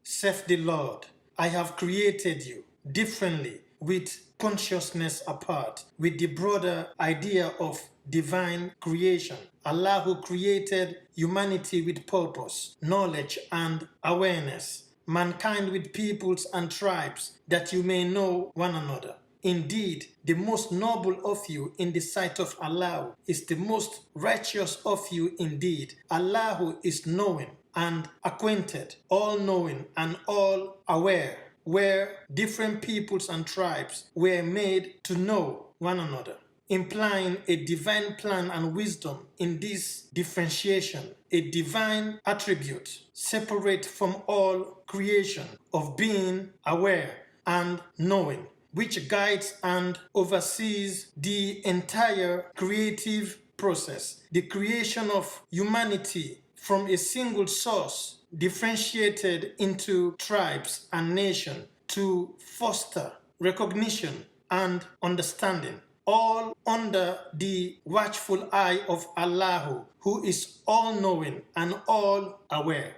saith the Lord. I have created you differently, with consciousness apart, with the broader idea of divine creation. Allah who created humanity with purpose, knowledge, and awareness, mankind with peoples and tribes, that you may know one another. Indeed, the most noble of you in the sight of Allah is the most righteous of you indeed. Allah who is knowing and acquainted, all-knowing and all-aware, where different peoples and tribes were made to know one another, implying a divine plan and wisdom in this differentiation, a divine attribute separate from all creation of being aware and knowing, which guides and oversees the entire creative process, the creation of humanity from a single source, differentiated into tribes and nations to foster recognition and understanding, all under the watchful eye of Allah, who is all-knowing and all-aware.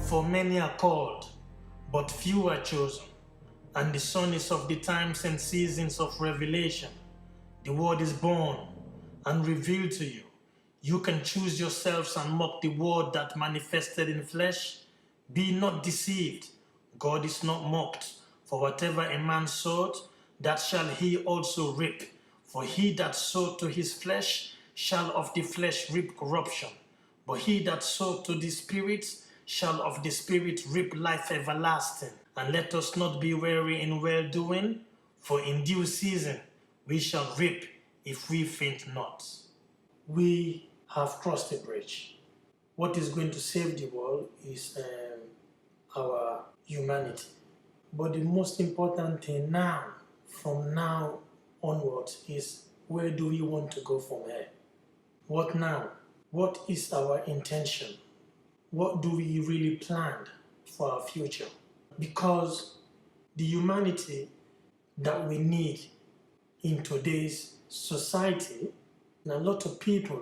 For many are called, but few are chosen, and the Son is of the times and seasons of revelation. The word is born and revealed to you. You can choose yourselves and mock the word that manifested in flesh. Be not deceived. God is not mocked. For whatever a man sowed, that shall he also reap. For he that sowed to his flesh shall of the flesh reap corruption. But he that sowed to the Spirit shall of the Spirit reap life everlasting. And let us not be weary in well-doing, for in due season we shall reap if we faint not. We have crossed the bridge. What is going to save the world is our humanity. But the most important thing now, from now onwards, is where do we want to go from here? What now? What is our intention? What do we really plan for our future? Because the humanity that we need in today's society, and a lot of people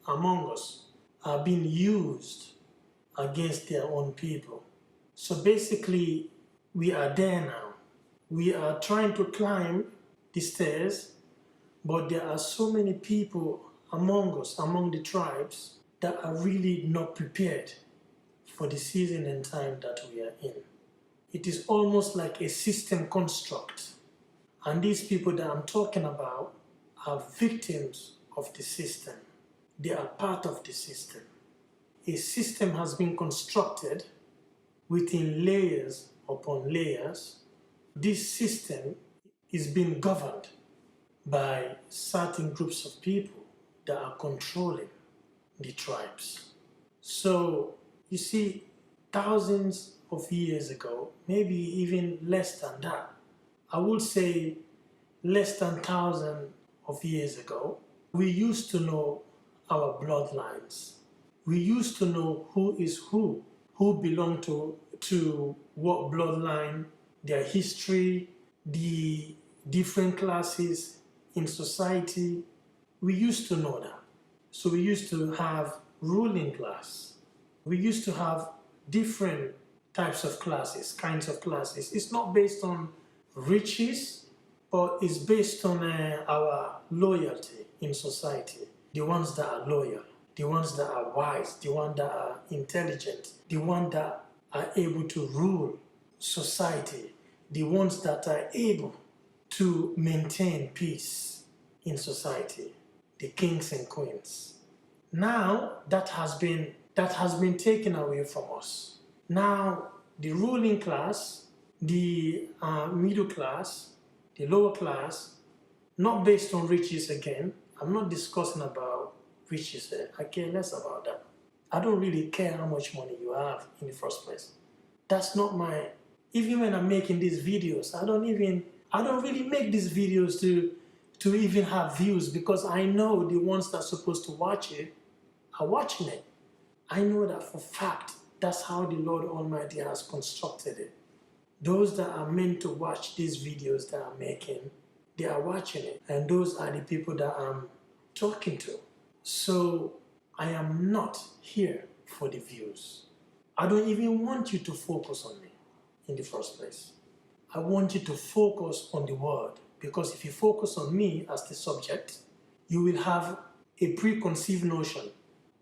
among us are being used against their own people. So basically, we are there now. We are trying to climb the stairs, but there are so many people among us, among the tribes, that are really not prepared for the season and time that we are in. It is almost like a system construct. And these people that I'm talking about are victims of the system. They are part of the system. A system has been constructed within layers upon layers. This system is being governed by certain groups of people that are controlling the tribes. So, you see, thousands of years ago, maybe even less than that, I would say less than 1,000 of years ago, we used to know our bloodlines. We used to know who is who belonged to what bloodline, their history, the different classes in society. We used to know that. So we used to have ruling class. We used to have different types of classes, kinds of classes. It's not based on riches, but it's based on our loyalty in society. The ones that are loyal, the ones that are wise, the ones that are intelligent, the ones that are able to rule society, the ones that are able to maintain peace in society, the kings and queens. Now that has been taken away from us. Now the ruling class, the middle class, the lower class, not based on riches again. I'm not discussing about riches. I care less about that. I don't really care how much money you have in the first place. That's not my, even when I'm making these videos, I don't really make these videos to even have views, because I know the ones that are supposed to watch it are watching it. I know that for fact. That's how the Lord Almighty has constructed it. Those that are meant to watch these videos that I'm making, they are watching it. And those are the people that I'm talking to. So I am not here for the views. I don't even want you to focus on me in the first place. I want you to focus on the word, because if you focus on me as the subject, you will have a preconceived notion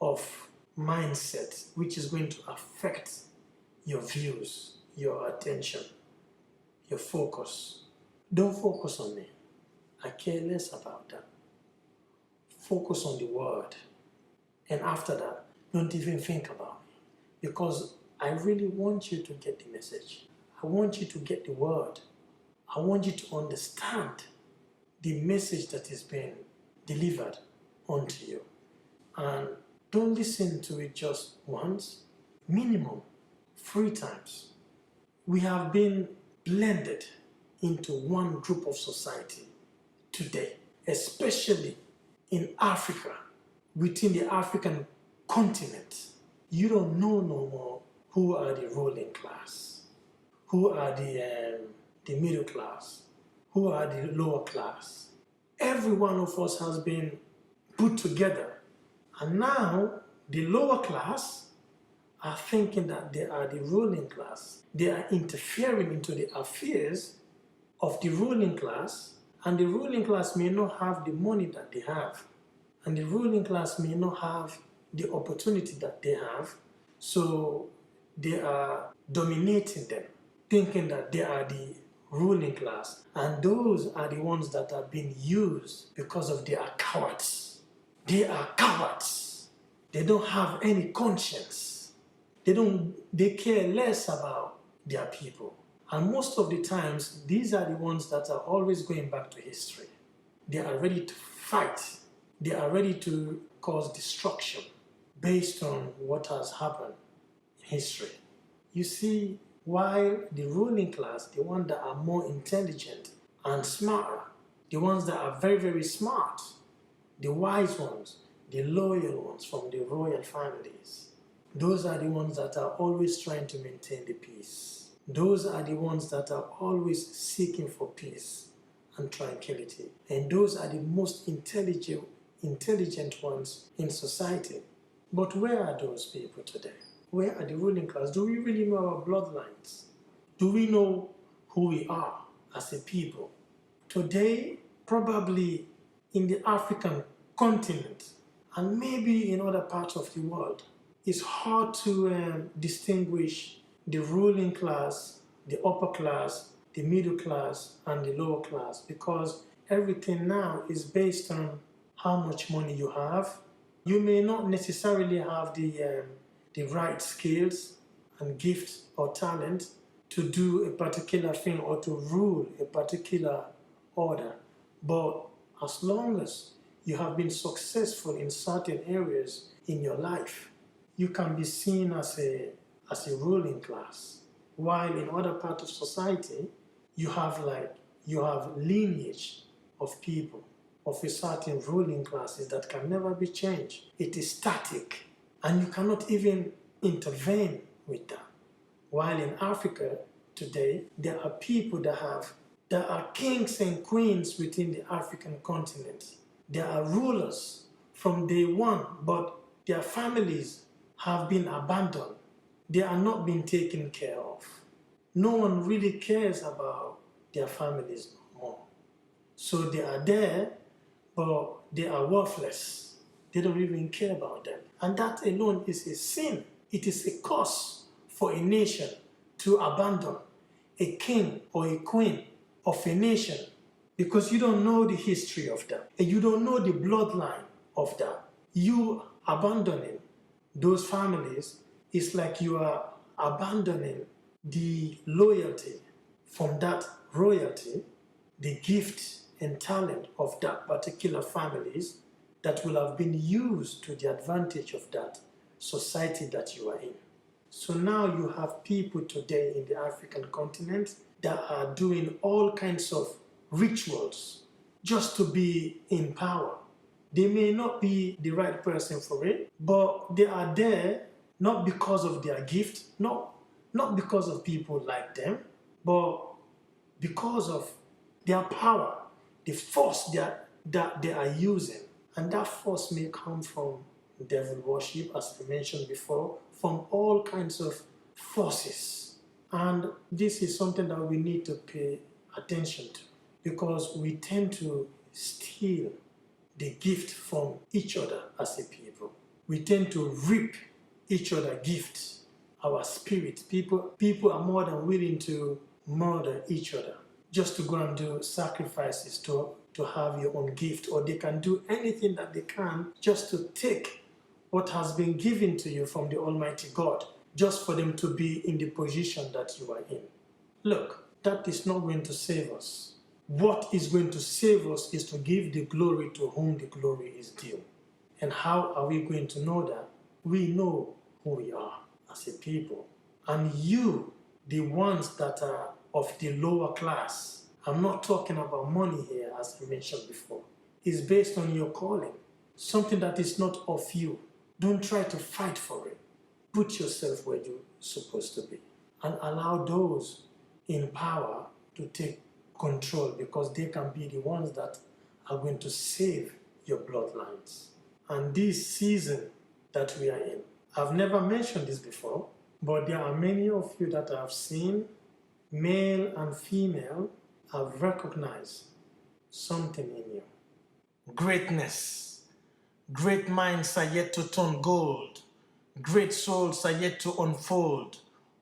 of mindset which is going to affect your views, your attention, your focus. Don't focus on me. I care less about that. Focus on the word. And after that, don't even think about me, because I really want you to get the message. I want you to get the word. I want you to understand the message that is being delivered unto you. And don't listen to it just once, minimum 3 times. We have been blended into one group of society today, especially in Africa, within the African continent. You don't know no more who are the ruling class, who are the middle class, who are the lower class. Every one of us has been put together. And now the lower class are thinking that they are the ruling class. They are interfering into the affairs of the ruling class, and the ruling class may not have the money that they have, and the ruling class may not have the opportunity that they have, so they are dominating them, thinking that they are the ruling class, and those are the ones that are being used because of they are cowards. They are cowards. They don't have any conscience. They care less about their people. And most of the times, these are the ones that are always going back to history. They are ready to fight. They are ready to cause destruction based on what has happened in history. You see, while the ruling class, the ones that are more intelligent and smarter, the ones that are very, very smart, the wise ones, the loyal ones from the royal families, those are the ones that are always trying to maintain the peace. Those are the ones that are always seeking for peace and tranquility. And those are the most intelligent ones in society. But where are those people today? Where are the ruling class? Do we really know our bloodlines? Do we know who we are as a people? Today, probably in the African continent, and maybe in other parts of the world, it's hard to distinguish the ruling class, the upper class, the middle class, and the lower class, because everything now is based on how much money you have. You may not necessarily have the right skills and gifts or talent to do a particular thing or to rule a particular order, but as long as you have been successful in certain areas in your life, you can be seen as a ruling class. While in other parts of society, you have lineage of people of a certain ruling classes that can never be changed. It is static, and you cannot even intervene with that. While in Africa today, there are people that are kings and queens within the African continent. There are rulers from day one, but their families have been abandoned. They are not being taken care of. No one really cares about their families no more. So they are there, but they are worthless. They don't even care about them. And that alone is a sin. It is a curse for a nation to abandon a king or a queen of a nation, because you don't know the history of that, and you don't know the bloodline of that. You abandoning those families is like you are abandoning the loyalty from that royalty, the gift and talent of that particular families that will have been used to the advantage of that society that you are in. So now you have people today in the African continent that are doing all kinds of rituals just to be in power. They may not be the right person for it, but they are there not because of their gift, not because of people like them, but because of their power, the force that they are using. And that force may come from devil worship, as I mentioned before, from all kinds of forces. And this is something that we need to pay attention to, because we tend to steal the gift from each other as a people. We tend to reap each other gifts. Our spirit, people are more than willing to murder each other just to go and do sacrifices to have your own gift, or they can do anything that they can just to take what has been given to you from the Almighty God, just for them to be in the position that you are in. Look, that is not going to save us. What is going to save us is to give the glory to whom the glory is due. And how are we going to know that? We know who we are as a people. And you, the ones that are of the lower class, I'm not talking about money here, as I mentioned before, is based on your calling, something that is not of you. Don't try to fight for it. Put yourself where you're supposed to be and allow those in power to take control, because they can be the ones that are going to save your bloodlines. And this season that we are in, I've never mentioned this before, but there are many of you that I've seen, male and female, have recognized something in you. Greatness. Great minds are yet to turn gold. Great souls are yet to unfold.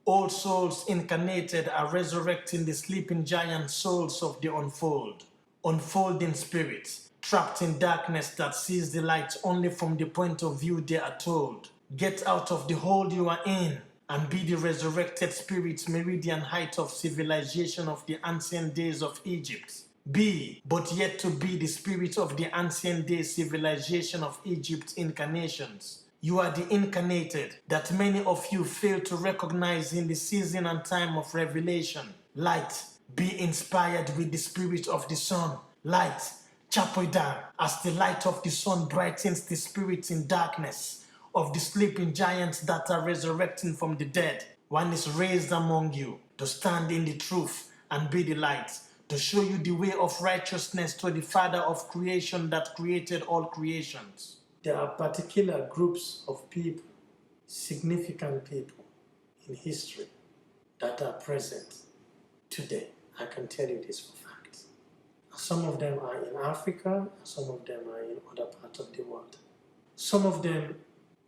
Old souls incarnated are resurrecting the sleeping giant souls of the unfold. Unfolding spirits, trapped in darkness that sees the light only from the point of view they are told. Get out of the hole you are in and be the resurrected spirits, Meridian Height of civilization of the ancient days of Egypt. Be, but yet to be, the spirit of the ancient days civilization of Egypt incarnations. You are the incarnated that many of you fail to recognize in the season and time of revelation. Light, be inspired with the spirit of the sun. Light, chapoida, as the light of the sun brightens the spirits in darkness of the sleeping giants that are resurrecting from the dead. One is raised among you to stand in the truth and be the light, to show you the way of righteousness to the Father of creation that created all creations. There are particular groups of people, significant people in history, that are present today. I can tell you this for fact. Some of them are in Africa, some of them are in other parts of the world. Some of them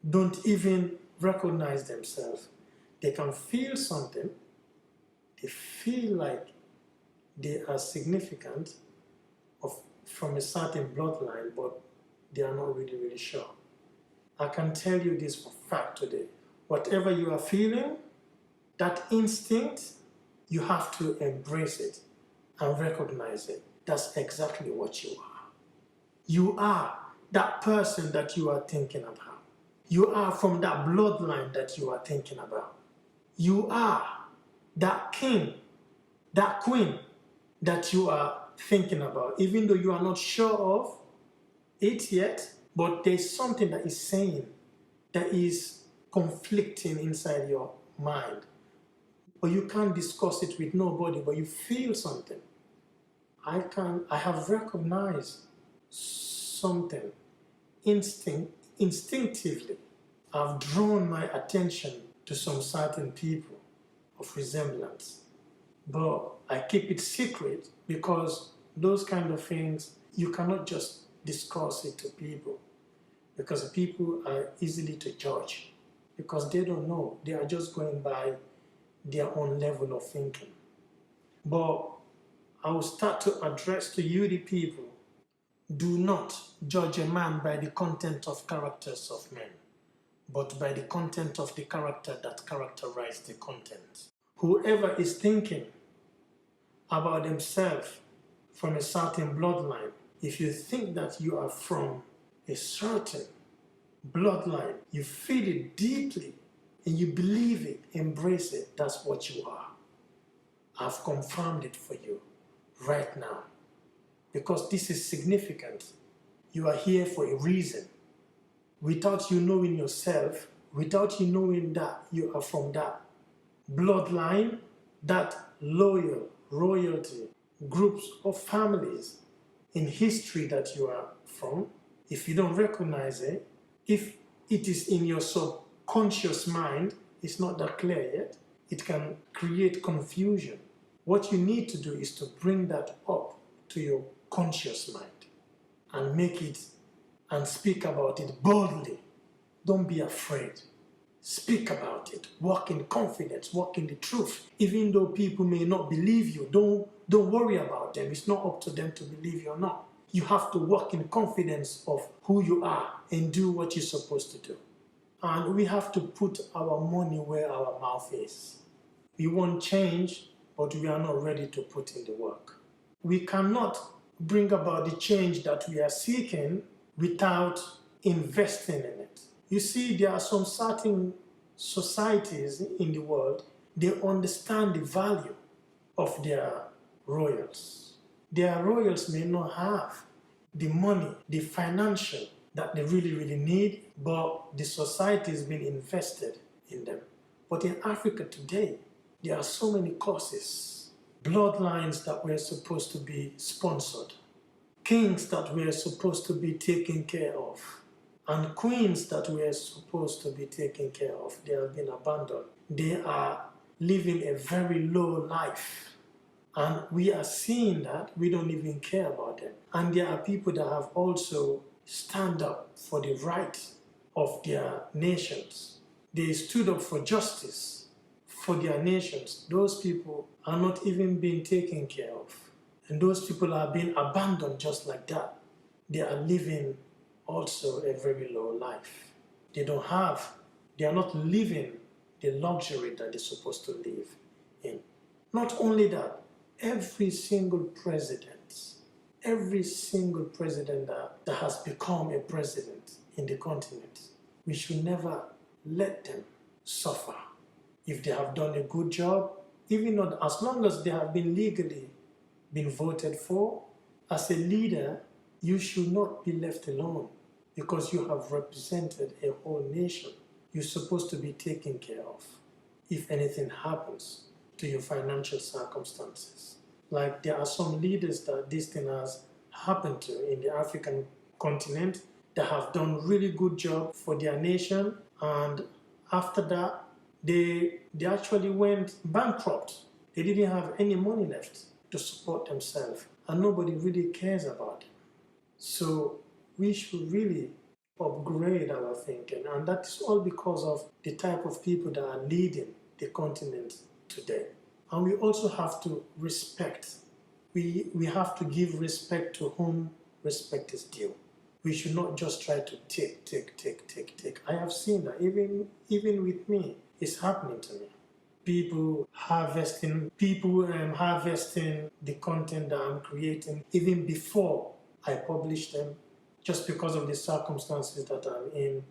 don't even recognize themselves. They can feel something. They feel like they are significant from a certain bloodline, but they are not really sure. I can tell you this for fact today. Whatever you are feeling, that instinct, you have to embrace it and recognize it. That's exactly what you are. You are that person that you are thinking about. You are from that bloodline that you are thinking about. You are that king, that queen that you are thinking about, even though you are not sure of it yet, but there's something that is saying, that is conflicting inside your mind. But you can't discuss it with nobody, but you feel something. I have recognized something instinctively. I've drawn my attention to some certain people of resemblance. But I keep it secret, because those kind of things, you cannot just discuss it to people, because people are easily to judge, because they don't know. They are just going by their own level of thinking. But I will start to address to you, the people, do not judge a man by the content of characters of men, but by the content of the character that characterizes the content. Whoever is thinking about themselves from a certain bloodline, if you think that you are from a certain bloodline, you feel it deeply and you believe it, embrace it, that's what you are. I've confirmed it for you right now, because this is significant. You are here for a reason. Without you knowing yourself, without you knowing that you are from that bloodline, that royalty, groups of families in history that you are from, if you don't recognize it, if it is in your subconscious mind, it's not that clear yet. It can create confusion. What you need to do is to bring that up to your conscious mind and make it and speak about it boldly. Don't be afraid. Speak about it. Walk in confidence. Walk in the truth. Even though people may not believe you, don't worry about them. It's not up to them to believe you or not. You have to walk in confidence of who you are and do what you're supposed to do. And we have to put our money where our mouth is. We want change, but we are not ready to put in the work. We cannot bring about the change that we are seeking without investing in it. You see, there are some certain societies in the world, they understand the value of their royals. Their royals may not have the money, the financial that they really need, but the society has been invested in them. But in Africa today, there are so many causes, bloodlines that were supposed to be sponsored, kings that were supposed to be taken care of, and queens that were supposed to be taken care of. They have been abandoned. They are living a very low life. And we are seeing that we don't even care about them. And there are people that have also stand up for the right of their nations. They stood up for justice for their nations. Those people are not even being taken care of. And those people are being abandoned just like that. They are living also a very low life. They are not living the luxury that they're supposed to live in. Not only that, every single president that has become a president in the continent, we should never let them suffer. If they have done a good job, even not as long as they have been legally been voted for, as a leader, you should not be left alone because you have represented a whole nation. You're supposed to be taken care of if anything happens to your financial circumstances. Like there are some leaders that this thing has happened to in the African continent that have done really good job for their nation, and after that they actually went bankrupt. They didn't have any money left to support themselves, and nobody really cares about them. So we should really upgrade our thinking, and that's all because of the type of people that are leading the continent today. And we also have to respect. We have to give respect to whom respect is due. We should not just try to take. I have seen that even with me, it's happening to me. People harvesting the content that I'm creating even before I publish them, just because of the circumstances that I'm in,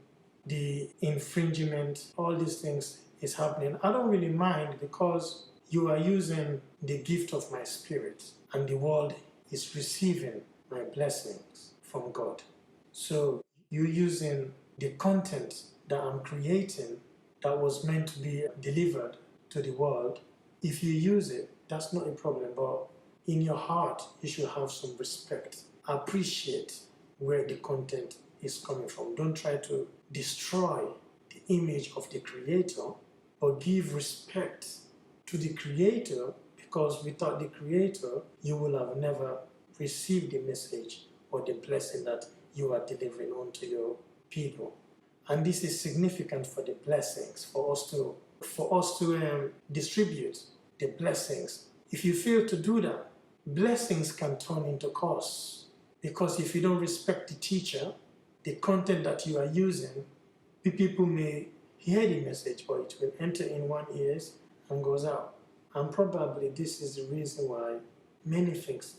the infringement, all these things is happening. I don't really mind because you are using the gift of my spirit and the world is receiving my blessings from God. So you're using the content that I'm creating that was meant to be delivered to the world. If you use it, that's not a problem, but in your heart, you should have some respect. Appreciate where the content is coming from. Don't try to destroy the image of the creator, but give respect to the creator, because without the creator, you will have never received the message or the blessing that you are delivering onto your people. And this is significant for the blessings, for us to distribute the blessings. If you fail to do that, blessings can turn into curse. Because if you don't respect the teacher, the content that you are using, the people may hear the message, but it will enter in one ears and goes out. And probably this is the reason why many things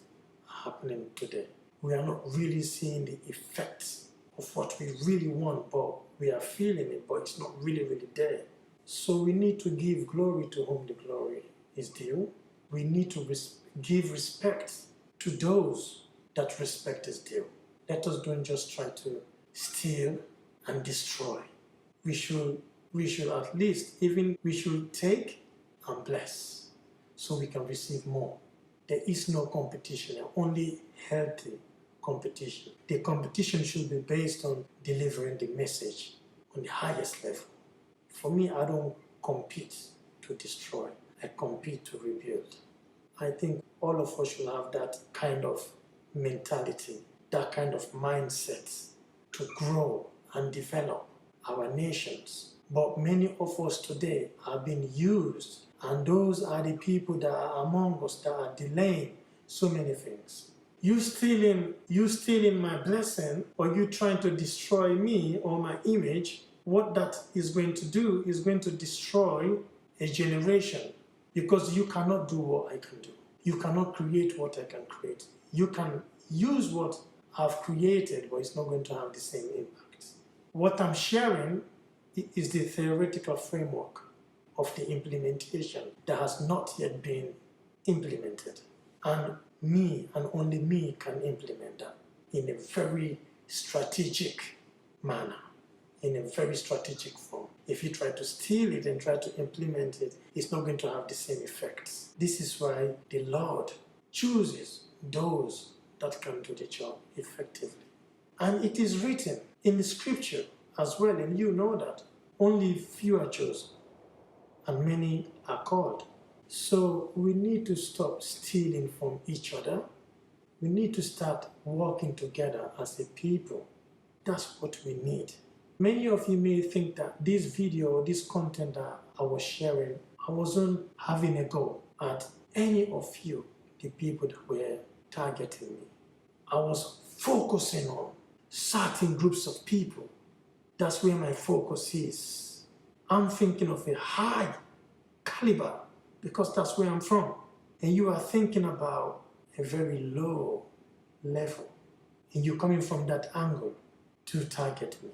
are happening today. We are not really seeing the effects of what we really want, but we are feeling it, but it's not really there. So we need to give glory to whom the glory is due. We need to give respect to those that respect is due. Let us don't just try to steal and destroy. We should at least, we should take and bless so we can receive more. There is no competition, only healthy competition. The competition should be based on delivering the message on the highest level. For me, I don't compete to destroy. I compete to rebuild. I think all of us should have that kind of mentality, that kind of mindset to grow and develop our nations. But many of us today are being used, and those are the people that are among us that are delaying so many things. You stealing my blessing, or you trying to destroy me or my image, what that is going to do is going to destroy a generation, because you cannot do what I can do. You cannot create what I can create. You can use what I've created, but it's not going to have the same impact. What I'm sharing is the theoretical framework of the implementation that has not yet been implemented. And me and only me can implement that in a very strategic manner, in a very strategic form. If you try to steal it and try to implement it, it's not going to have the same effects. This is why the Lord chooses those that can do the job effectively. And it is written in the scripture as well, and you know that only few are chosen and many are called. So we need to stop stealing from each other. We need to start working together as a people. That's what we need. Many of you may think that this video or this content that I was sharing, I wasn't having a go at any of you, the people that were targeting me. I was focusing on certain groups of people. That's where my focus is. I'm thinking of a high caliber because that's where I'm from. And you are thinking about a very low level. And you're coming from that angle to target me.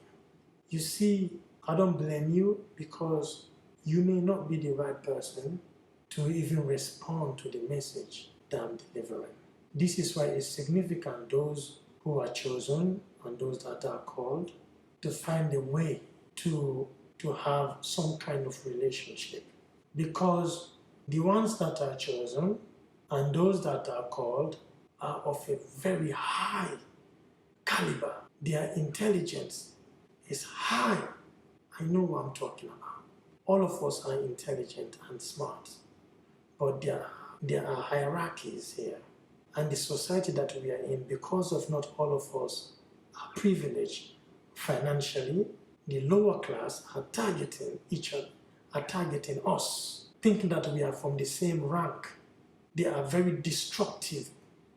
You see, I don't blame you, because you may not be the right person to even respond to the message that I'm delivering. This is why it's significant, those who are chosen and those that are called, to find a way to have some kind of relationship. Because the ones that are chosen and those that are called are of a very high caliber. Their intelligence is high. I know what I'm talking about. All of us are intelligent and smart, but there are hierarchies here. And the society that we are in, because of not all of us are privileged financially, the lower class are targeting each other, are targeting us, thinking that we are from the same rank. They are very destructive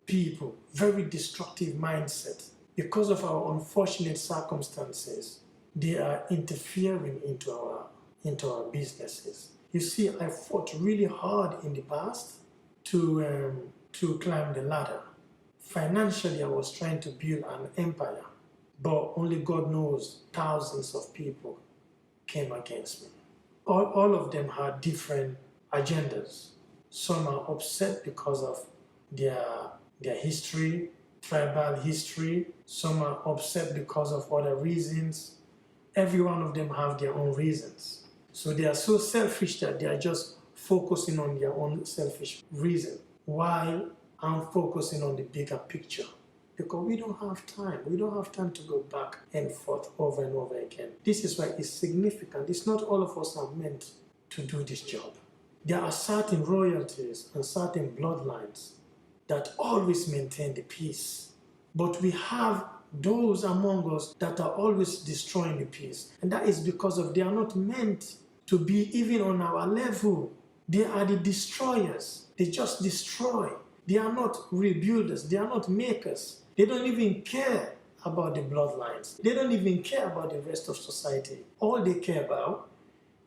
people, very destructive mindset. Because of our unfortunate circumstances, they are interfering into our businesses. You see, I fought really hard in the past to climb the ladder. Financially, I was trying to build an empire, but only God knows thousands of people came against me. All of them had different agendas. Some are upset because of their history, tribal history. Some are upset because of other reasons. Every one of them have their own reasons. So they are so selfish that they are just focusing on their own selfish reason, while I'm focusing on the bigger picture. Because we don't have time. We don't have time to go back and forth over and over again. This is why it's significant. It's not all of us are meant to do this job. There are certain royalties and certain bloodlines that always maintain the peace. But we have those among us that are always destroying the peace. And that is because they are not meant to be even on our level. They are the destroyers. They just destroy. They are not rebuilders. They are not makers. They don't even care about the bloodlines. They don't even care about the rest of society. All they care about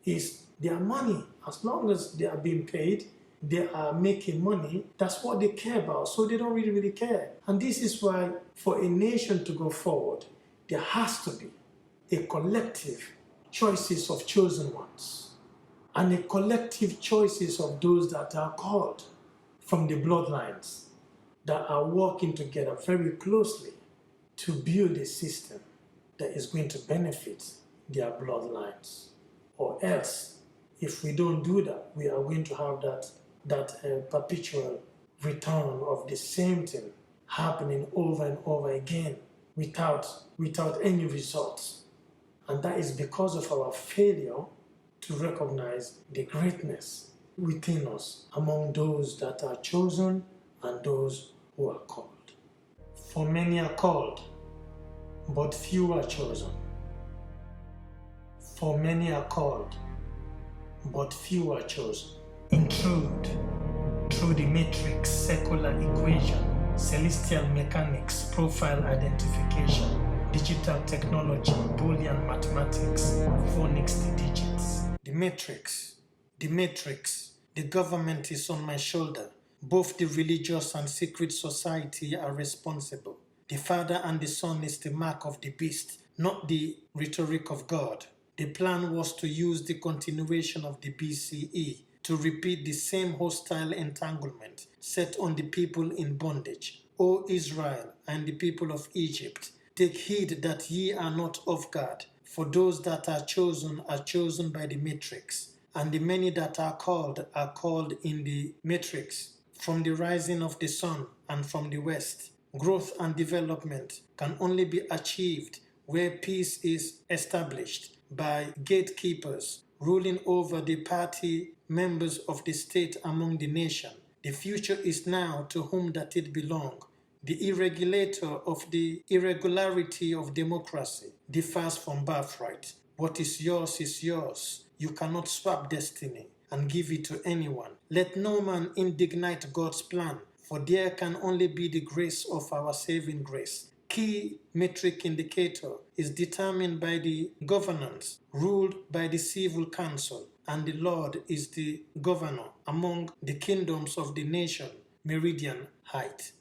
is their money. As long as they are being paid, they are making money, that's what they care about. So they don't really care. And this is why for a nation to go forward, there has to be a collective choices of chosen ones and a collective choices of those that are called from the bloodlines that are working together very closely to build a system that is going to benefit their bloodlines. Or else, if we don't do that, we are going to have that perpetual return of the same thing happening over and over again without any results. And that is because of our failure to recognize the greatness within us among those that are chosen and those who are called. For many are called, but few are chosen. For many are called, but few are chosen. Intrude through the matrix, secular equation, celestial mechanics, profile identification, digital technology, Boolean mathematics, phonics the digits. The matrix, the government is on my shoulder. Both the religious and secret society are responsible. The Father and the Son is the mark of the beast, not the rhetoric of God. The plan was to use the continuation of the BCE to repeat the same hostile entanglement set on the people in bondage. O Israel and the people of Egypt, take heed that ye are not off guard, for those that are chosen by the matrix, and the many that are called in the matrix. From the rising of the sun and from the west, growth and development can only be achieved where peace is established by gatekeepers ruling over the party members of the state among the nation. The future is now to whom that it belong. The irregulator of the irregularity of democracy differs from birthright. What is yours is yours. You cannot swap destiny and give it to anyone. Let no man indignite God's plan, for there can only be the grace of our saving grace. Key metric indicator is determined by the governance ruled by the civil council, and the Lord is the governor among the kingdoms of the nation. Meridian Height.